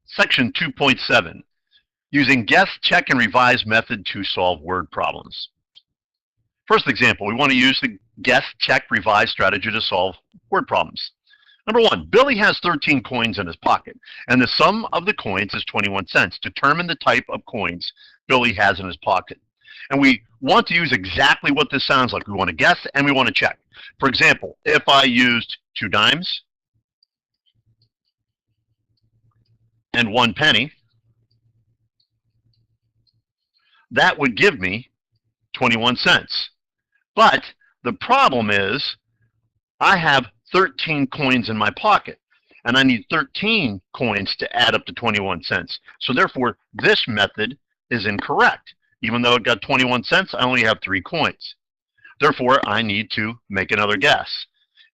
Section 2.7, using guess, check, and revise method to solve word problems. First example, we want to use the guess, check, revise strategy to solve word problems. Number one, Billy has 13 coins in his pocket, and the sum of the coins is 21 cents. Determine the type of coins Billy has in his pocket. And we want to use exactly what this sounds like. We want to guess and we want to check. For example, if I used 2 dimes and 1 penny, that would give me 21 cents. But the problem is I have 13 coins in my pocket, and I need 13 coins to add up to 21 cents. So therefore, this method is incorrect. Even though it got 21 cents, I only have 3 coins. Therefore, I need to make another guess.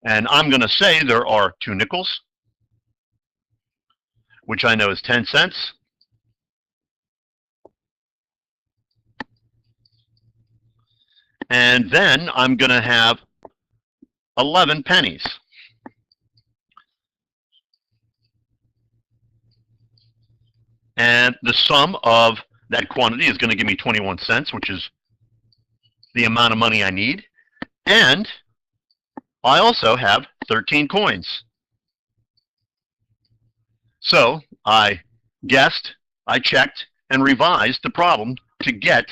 And I'm going to say there are 2 nickels, which I know is 10 cents. And then I'm going to have 11 pennies. And the sum of that quantity is going to give me 21 cents, which is the amount of money I need. And I also have 13 coins. So I guessed, I checked, and revised the problem to get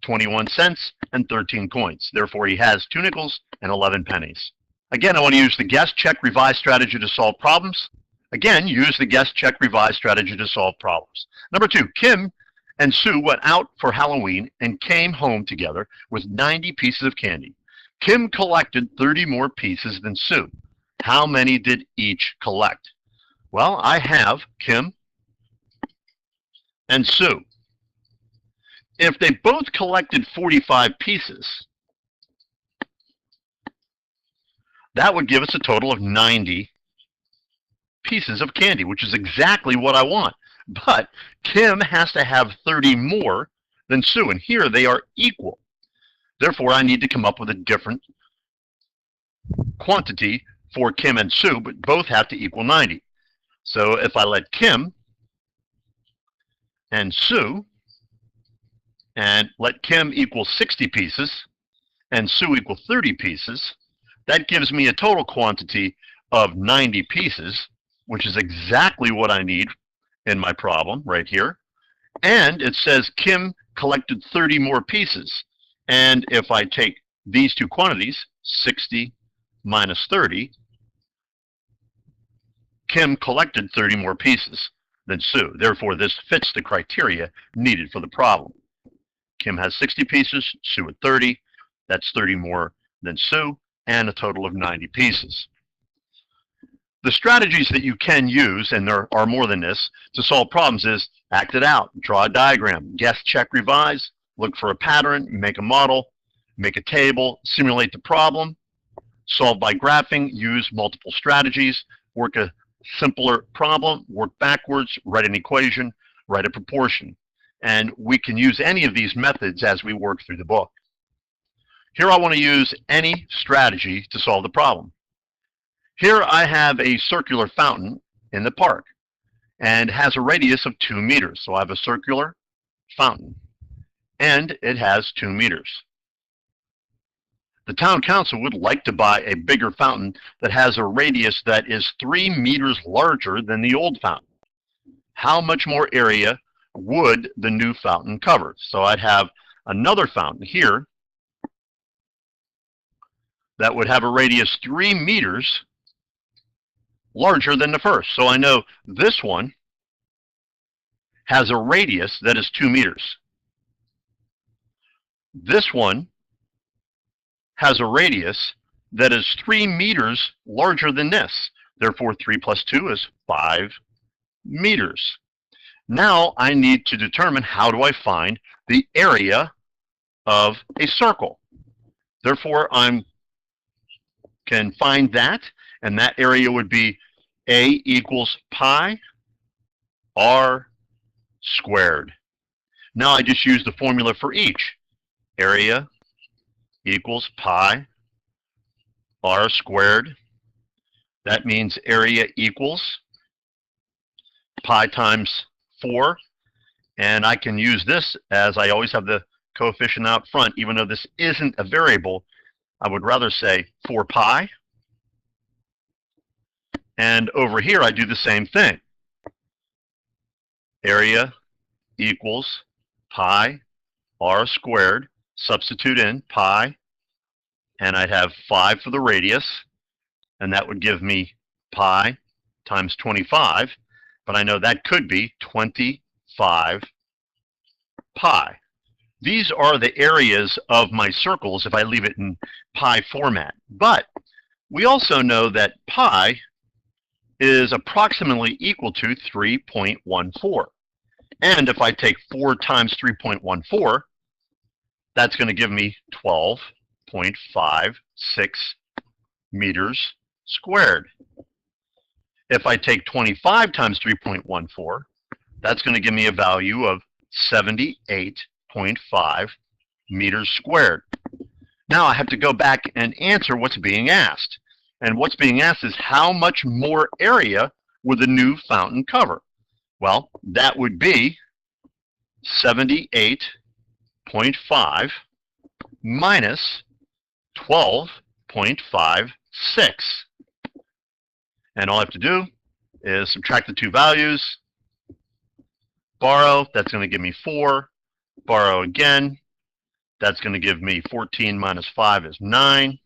21 cents and 13 coins. Therefore, he has 2 nickels and 11 pennies. Again, I want to use the guess, check, revise strategy to solve problems. Again, use the guess, check, revise strategy to solve problems. Number 2, Kim and Sue went out for Halloween and came home together with 90 pieces of candy. Kim collected 30 more pieces than Sue. How many did each collect? Well, I have Kim and Sue. If they both collected 45 pieces, that would give us a total of 90 pieces of candy, which is exactly what I want. But Kim has to have 30 more than Sue, and here they are equal. Therefore, I need to come up with a different quantity for Kim and Sue, but both have to equal 90. So if I let Kim and Sue, and let Kim equal 60 pieces, and Sue equal 30 pieces, that gives me a total quantity of 90 pieces, which is exactly what I need in my problem right here. And it says Kim collected 30 more pieces. And if I take these two quantities, 60 minus 30, Kim collected 30 more pieces than Sue. Therefore, this fits the criteria needed for the problem. Kim has 60 pieces, Sue at 30. That's 30 more than Sue, and a total of 90 pieces. The strategies that you can use, and there are more than this, to solve problems is act it out, draw a diagram, guess, check, revise, look for a pattern, make a model, make a table, simulate the problem, solve by graphing, use multiple strategies, work a simpler problem, work backwards, write an equation, write a proportion. And we can use any of these methods as we work through the book. Here I want to use any strategy to solve the problem. Here I have a circular fountain in the park and has a radius of 2 meters. So I have a circular fountain and it has 2 meters. The town council would like to buy a bigger fountain that has a radius that is 3 meters larger than the old fountain. How much more area would the new fountain cover? So I'd have another fountain here that would have a radius 3 meters larger than the first. So I know this one has a radius that is 2 meters. This one has a radius that is 3 meters larger than this. Therefore, 3 plus 2 is 5 meters. Now I need to determine how do I find the area of a circle. Therefore, I can find that, and that area would be A equals pi r squared. Now I just use the formula for each. Area equals pi r squared. That means area equals pi times 4, and I can use this as I always have the coefficient out front, even though this isn't a variable. I would rather say 4 pi. And over here, I do the same thing. Area equals pi r squared. Substitute in pi, and I'd have 5 for the radius, and that would give me pi times 25, but I know that could be 25 pi. These are the areas of my circles if I leave it in pi format. But we also know that pi is approximately equal to 3.14. And if I take 4 times 3.14, that's going to give me 12.56 meters squared. If I take 25 times 3.14, that's going to give me a value of 78.5 meters squared. Now I have to go back and answer what's being asked. And what's being asked is how much more area would the new fountain cover? Well, that would be 78.5 minus 12.56. And all I have to do is subtract the two values, borrow, that's going to give me 4, borrow again, that's going to give me 14 minus 5 is 9,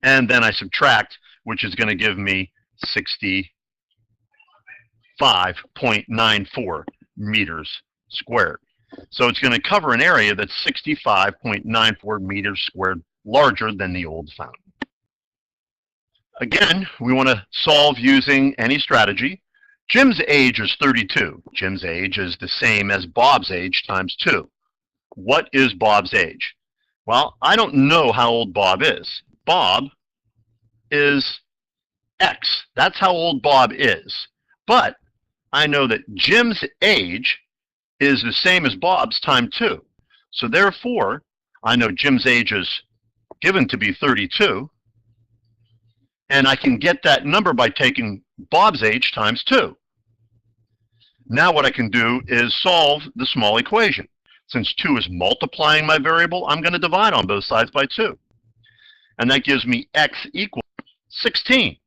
and then I subtract, which is going to give me 65.94 meters squared. So it's going to cover an area that's 65.94 meters squared larger than the old fountain. Again, we want to solve using any strategy. Jim's age is 32. Jim's age is the same as Bob's age times 2. What is Bob's age? Well, I don't know how old Bob is. Bob is X. That's how old Bob is. But I know that Jim's age is the same as Bob's times 2. So therefore, I know Jim's age is given to be 32. And I can get that number by taking Bob's age times 2. Now what I can do is solve the small equation. Since 2 is multiplying my variable, I'm going to divide on both sides by 2. And that gives me x equals 16.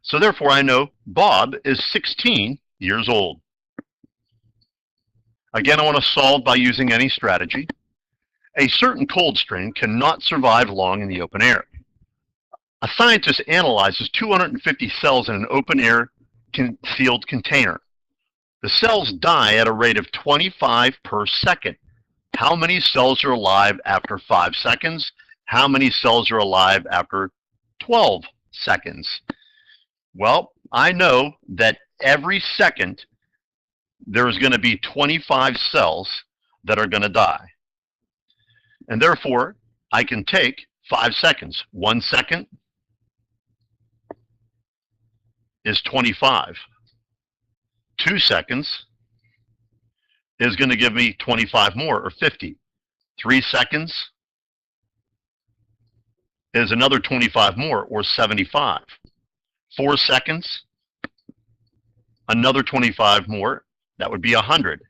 So therefore, I know Bob is 16 years old. Again, I want to solve by using any strategy. A certain cold strain cannot survive long in the open air. A scientist analyzes 250 cells in an open-air sealed container. The cells die at a rate of 25 per second. How many cells are alive after 5 seconds? How many cells are alive after 12 seconds? Well, I know that every second there's going to be 25 cells that are going to die. And therefore, I can take 5 seconds. 1 second is 25. 2 seconds is going to give me 25 more, or 50. 3 seconds is another 25 more, or 75. 4 seconds, another 25 more, that would be 100.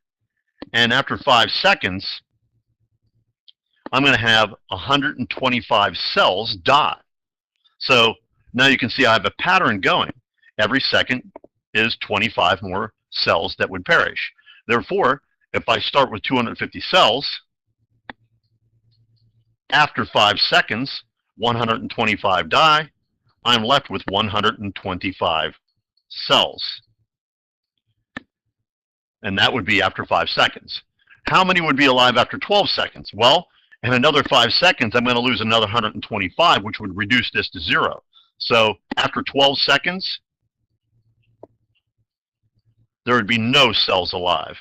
And after 5 seconds, I'm going to have 125 cells die. So now you can see I have a pattern going. Every second is 25 more cells that would perish. Therefore, if I start with 250 cells, after 5 seconds, 125 die. I'm left with 125 cells. And that would be after 5 seconds. How many would be alive after 12 seconds? Well, in another 5 seconds, I'm going to lose another 125, which would reduce this to 0. So after 12 seconds, there would be no cells alive.